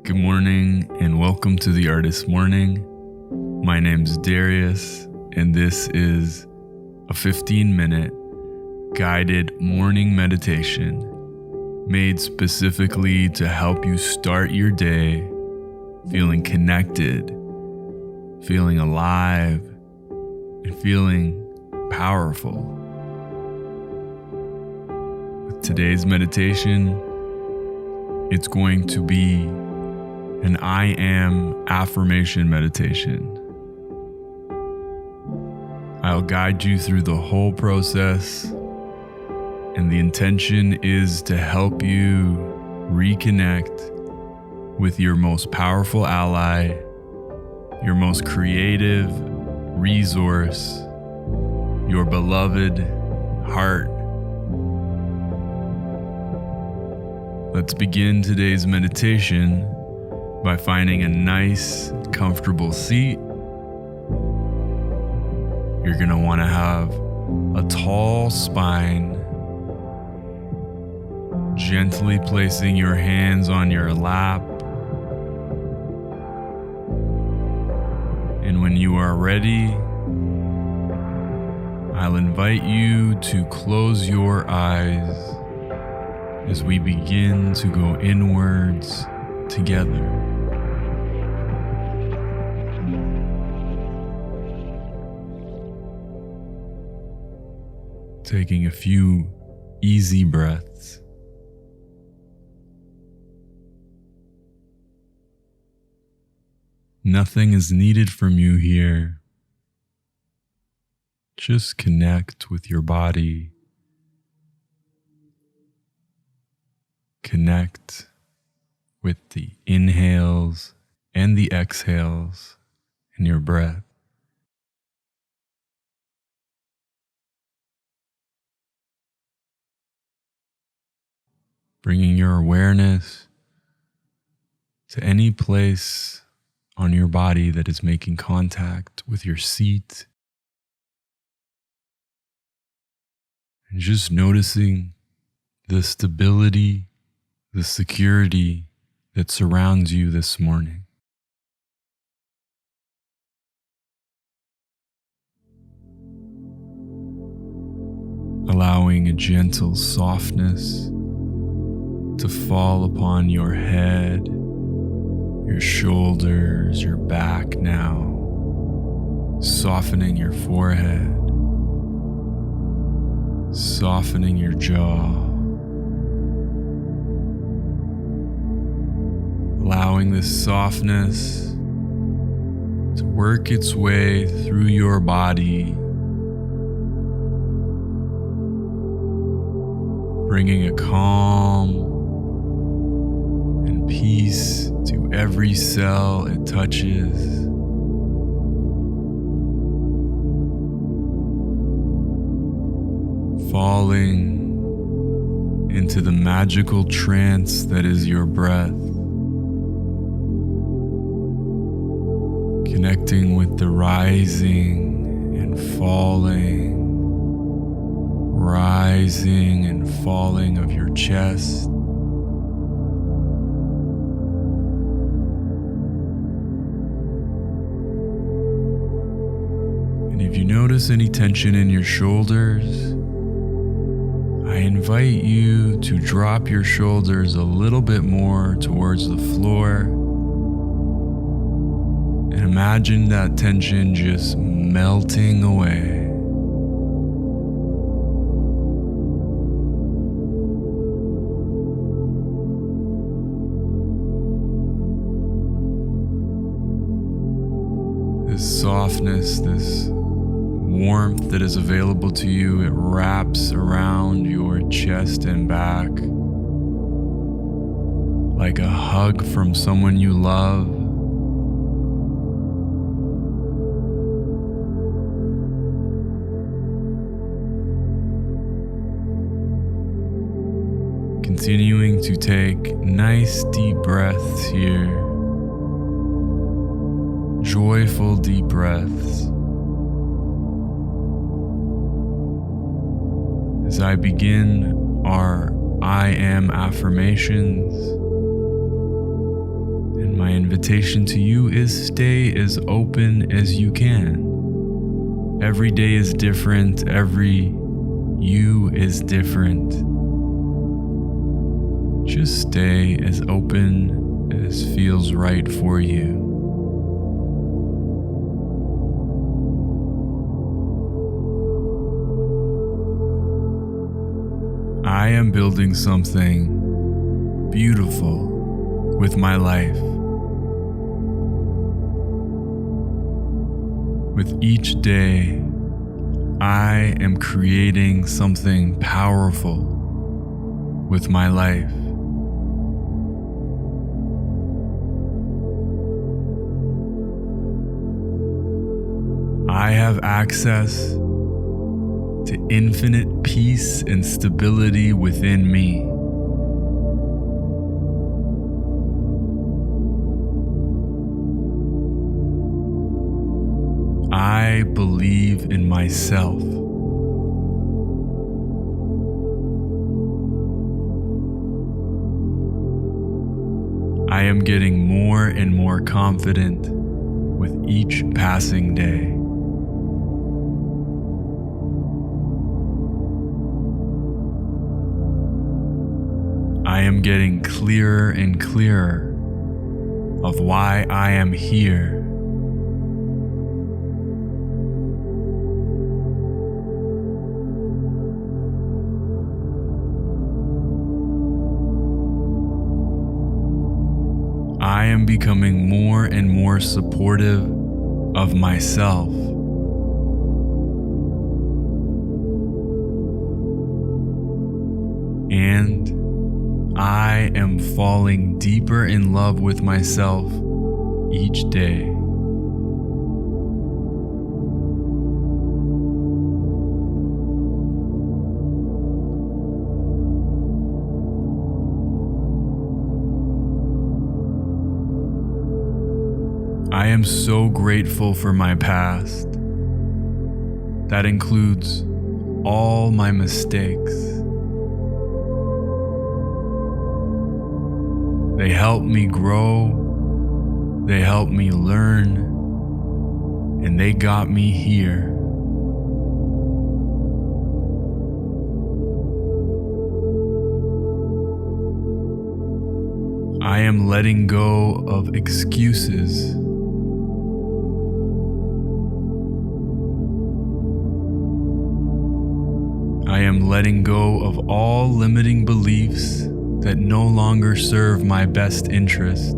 Good morning and welcome to the Artist Morning. My name's Darius and this is a 15-minute guided morning meditation made specifically to help you start your day feeling connected, feeling alive, and feeling powerful. With today's meditation, it's going to be an AM Affirmation meditation. I'll guide you through the whole process, and the intention is to help you reconnect with your most powerful ally, your most creative resource, your beloved heart. Let's begin today's meditation by finding a nice, comfortable seat. You're going to want to have a tall spine, gently placing your hands on your lap. And when you are ready, I'll invite you to close your eyes as we begin to go inwards together. Taking a few easy breaths. Nothing is needed from you here. Just connect with your body. Connect with the inhales and the exhales in your breath. Bringing your awareness to any place on your body that is making contact with your seat. And just noticing the stability, the security that surrounds you this morning. Allowing a gentle softness to fall upon your head, your shoulders, your back now, softening your forehead, softening your jaw, allowing this softness to work its way through your body, bringing a calm and peace to every cell it touches. Falling into the magical trance that is your breath. Connecting with the rising and falling, rising and falling of your chest. If you notice any tension in your shoulders, I invite you to drop your shoulders a little bit more towards the floor and imagine that tension just melting away. This softness, this warmth that is available to you, it wraps around your chest and back like a hug from someone you love. Continuing to take nice deep breaths here, joyful deep breaths. As I begin our I Am Affirmations, invitation to you is stay as open as you can. Every day is different. Every you is different. Just stay as open as feels right for you. I am building something beautiful with my life. With each day, I am creating something powerful with my life. I have access to infinite peace and stability within me. I believe in myself. I am getting more and more confident with each passing day. I am getting clearer and clearer of why I am here. I am becoming more and more supportive of myself. And I am falling deeper in love with myself each day. I am so grateful for my past. That includes all my mistakes. They help me grow, they help me learn, and they got me here. I am letting go of excuses. I am letting go of all limiting beliefs that no longer serve my best interest.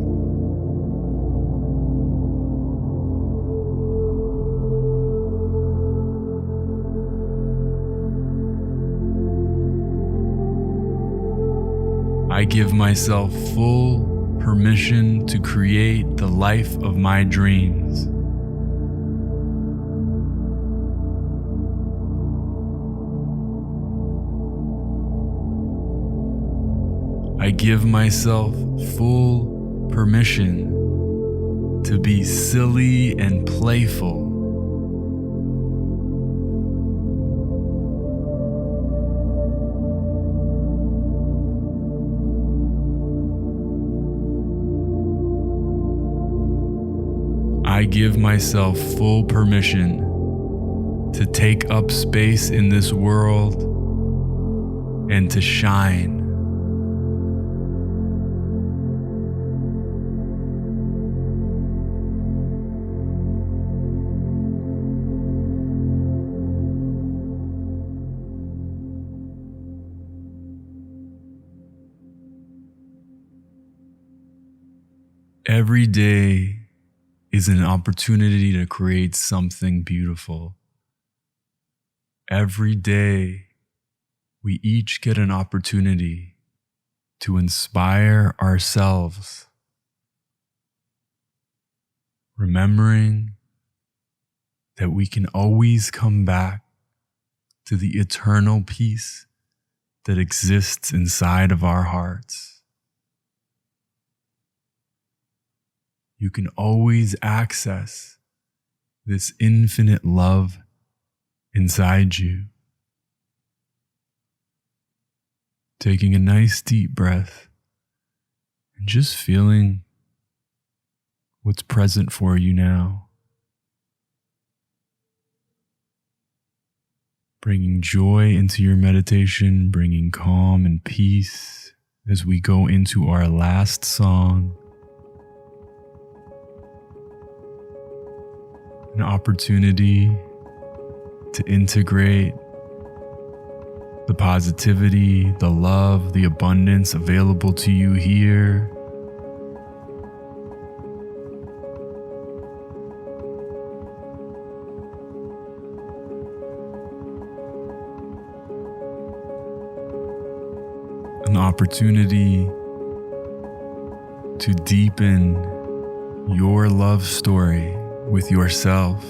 I give myself full permission to create the life of my dreams. I give myself full permission to be silly and playful. I give myself full permission to take up space in this world and to shine. Every day is an opportunity to create something beautiful. Every day, we each get an opportunity to inspire ourselves, remembering that we can always come back to the eternal peace that exists inside of our hearts. You can always access this infinite love inside you. Taking a nice deep breath and just feeling what's present for you now. Bringing joy into your meditation, bringing calm and peace as we go into our last song. An opportunity to integrate the positivity, the love, the abundance available to you here. An opportunity to deepen your love story with yourself.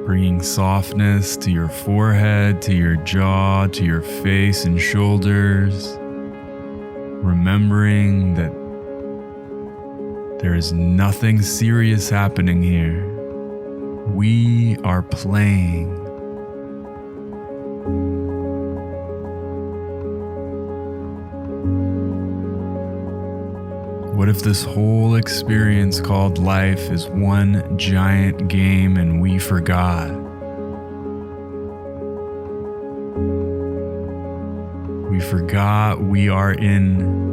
Bringing softness to your forehead, to your jaw, to your face and shoulders. Remembering that there is nothing serious happening here. We are playing. What if this whole experience called life is one giant game and we forgot? We forgot we are in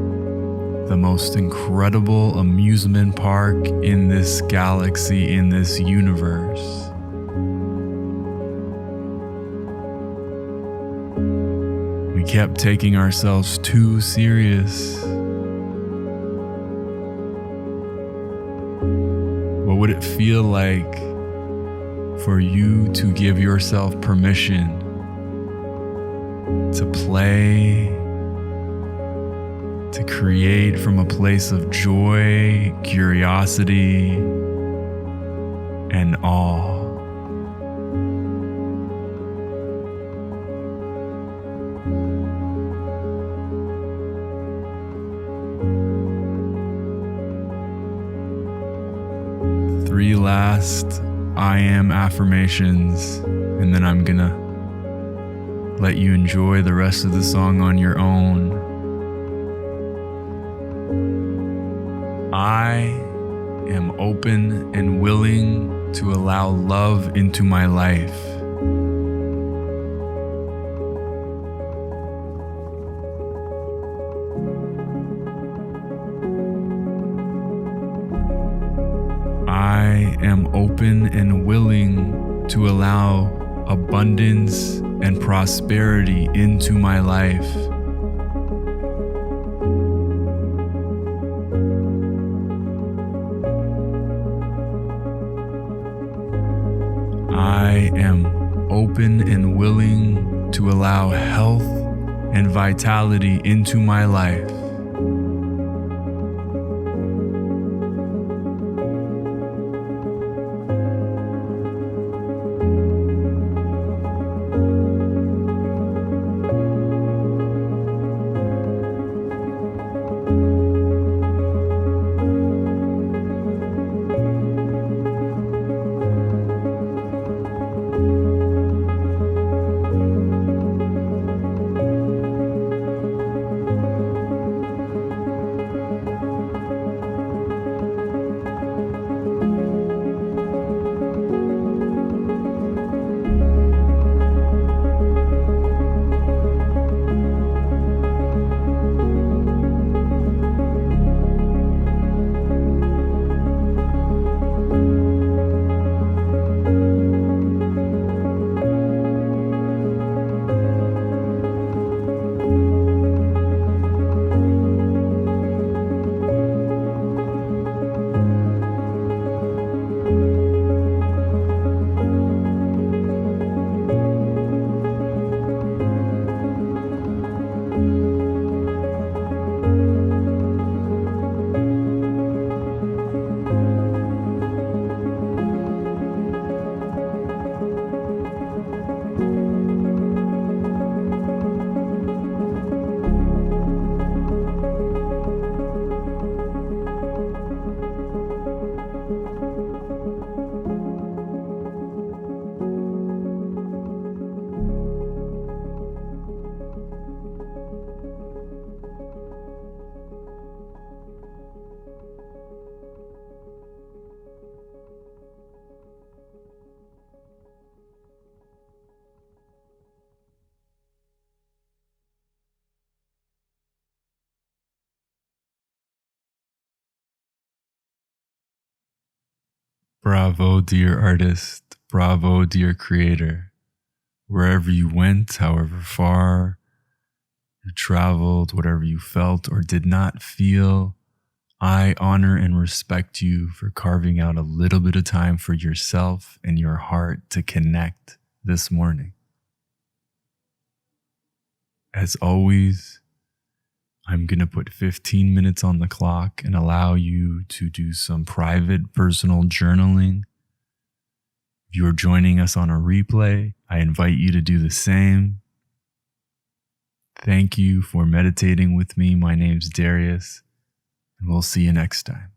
the most incredible amusement park in this galaxy, in this universe. We kept taking ourselves too serious. What would it feel like for you to give yourself permission to play, to create from a place of joy, curiosity, and awe? Three last I am affirmations, and then I'm gonna let you enjoy the rest of the song on your own. I am open and willing to allow love into my life. I am open and willing to allow abundance and prosperity into my life. I am open and willing to allow health and vitality into my life. Bravo, dear artist. Bravo, dear creator. Wherever you went, however far you traveled, whatever you felt or did not feel, I honor and respect you for carving out a little bit of time for yourself and your heart to connect this morning. As always, I'm going to put 15 minutes on the clock and allow you to do some private personal journaling. If you are joining us on a replay, I invite you to do the same. Thank you for meditating with me. My name's Darius, and we'll see you next time.